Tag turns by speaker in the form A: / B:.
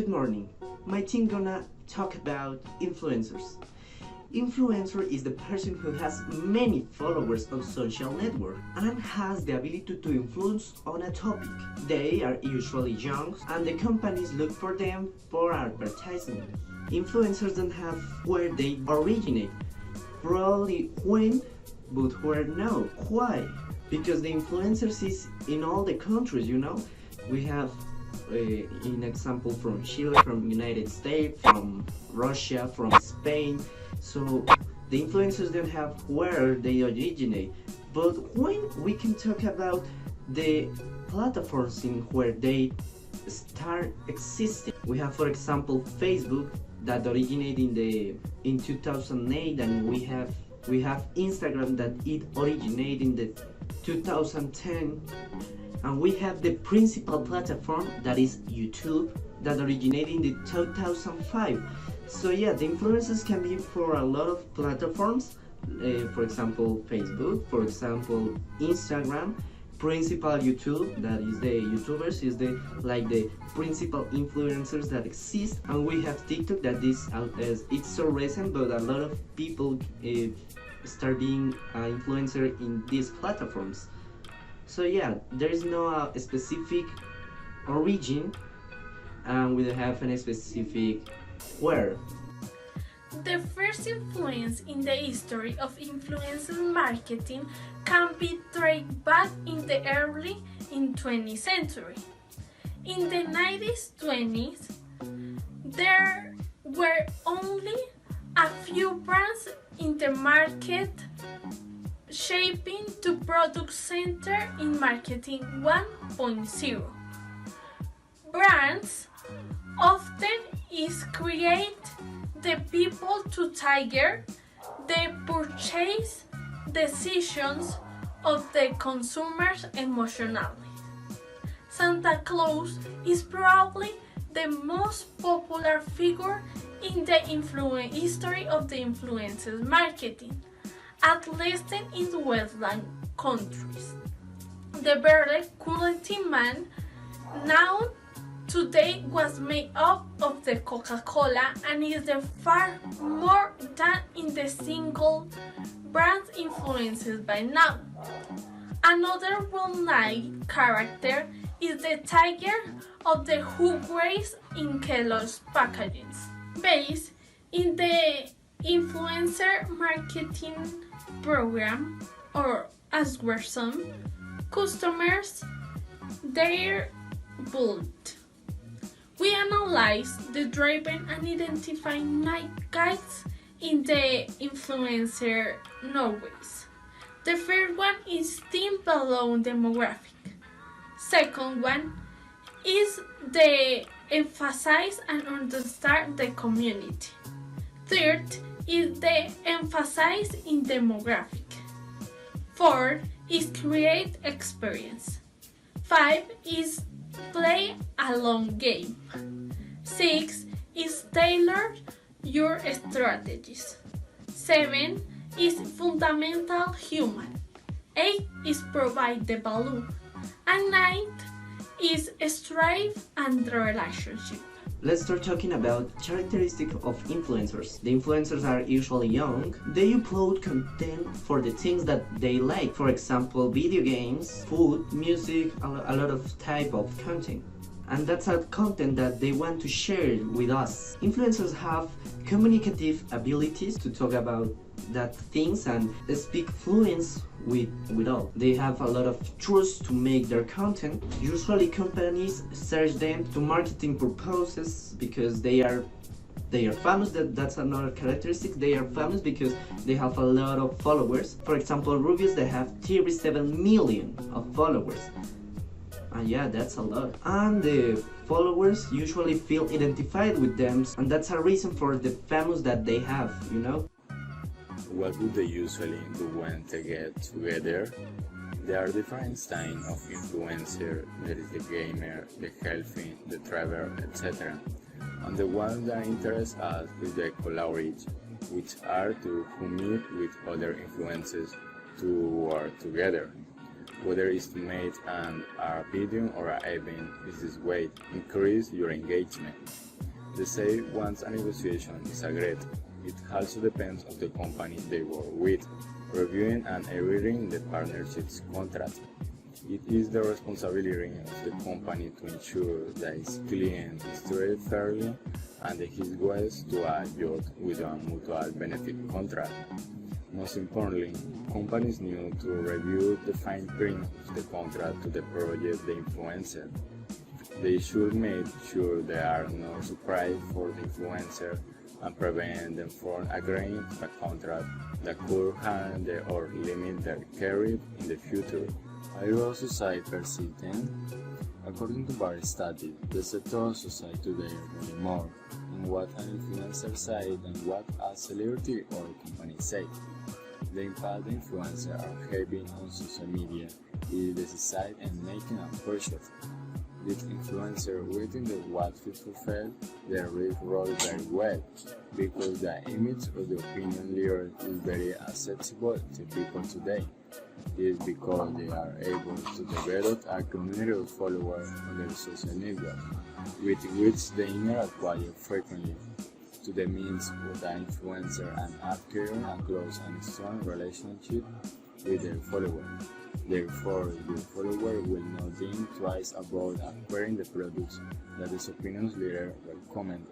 A: Good morning. My team gonna talk about influencers. Influencer is the person who has many followers on social network and has the ability to influence on a topic. They are usually young and the companies look for them for advertising. Influencers don't have where they originate, probably when, but where no. Why? Because the influencers is in all the countries. We have an example from Chile, from United States, from Russia, from Spain. So the influencers don't have where they originate. But when we can talk about the platforms in where they start existing, we have, for example, Facebook that originated in 2008, and we have Instagram that it originated in the 2010, and we have the principal platform that is YouTube that originated in the 2005. So yeah, the influences can be for a lot of platforms, for example Facebook, for example Instagram, principal YouTube, that is the YouTubers, is the principal influencers that exist, and we have TikTok that is it's so recent, but a lot of people start being influencer in these platforms. So yeah, there is no specific origin, and we don't have any specific where.
B: The first influence in the history of influencer marketing can be traced back in the early 20th century. In the 1920s, there were only a few brands in the market, shaping to product center in marketing 1.0. Brands often is create the people to trigger the purchase decisions of the consumers emotionally. Santa Claus is probably the most popular figure in the history of the influencer marketing, at least in the Western countries. The very quality man now today was made up of the Coca-Cola and is the far more than in the single brand influences by now. Another well-known character is the tiger of the who grace in Kellogg's packaging. Based in the influencer marketing program, or as were some customers, their build. We analyze the driven and identifying guides in the influencer Norways. The first one is team below demographic. Second one is the emphasize and understand the community. Third is the emphasize in demographic. Fourth is create experience. 5 is play a long game. 6 is tailor your strategies. 7 is fundamental human. 8 is provide the value. And 9 is strive and relationship.
A: Let's start talking about characteristics of influencers. The influencers are usually young. They upload content for the things that they like. For example, video games, food, music, a lot of type of content. And that's a content that they want to share with us. Influencers have communicative abilities to talk about that things and speak fluence with all. They have a lot of trust to make their content. Usually companies search them to marketing purposes because they are famous. That's another characteristic. They are famous because they have a lot of followers. For example, Rubius, they have 37 million of followers. And yeah, that's a lot. And the followers usually feel identified with them, and that's a reason for the famous that they have.
C: What would they usually do when they get together? There are different kinds of influencer. There is the gamer, the healthy, the traveler, etc. And the ones that interest us is the collaborate, which are to who meet with other influencers to work together. whether it's to make a video or an event. Is this way increase your engagement. They say once a negotiation is agreed, it also depends on the company they work with, reviewing and evaluating the partnership's contract. It is the responsibility of the company to ensure that its client is treated fairly and that his goals to adjust with a mutual benefit contract. Most importantly, companies need to review the fine print of the contract to the project the influencer. They should make sure there are no surprises for the influencer and prevent them from agreeing to a contract that could harm or limit their career in the future. I will also cite persistent. According to various studies, the sector of society today really more on what an influencer says than what a celebrity or company say. The impact the influencers are having on social media is decisive in making a purchase. These influencers within the what people feel their real role very well because the image of the opinion leader is very accessible to people today. This is because they are able to develop a community of followers on their social network, with which they interact quite frequently. To the means with the influencer and acquire a close and strong relationship with their followers. Therefore, your follower will not think twice about acquiring the products that the opinions leader recommend.